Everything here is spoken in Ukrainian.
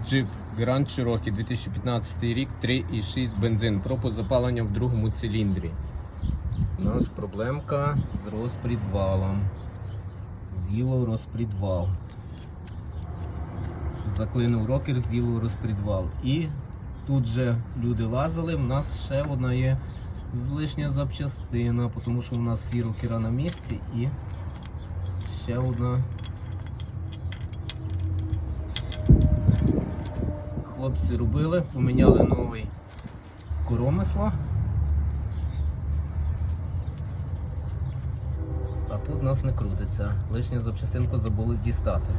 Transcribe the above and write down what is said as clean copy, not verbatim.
Jeep Grand Cherokee 2015 рік, 3,6 бензин, пропуск запалення в другому циліндрі. У нас проблемка з розпредвалом. З'їло розпредвал. Заклинув рокер, з'їло розпредвал. І тут же люди лазили, в нас ще одна є лишня запчастина, тому що у нас всі рокера на місці і ще одна. Хлопці робили, поміняли новий коромисло. А тут у нас не крутиться. Лишню запчастинку забули дістати.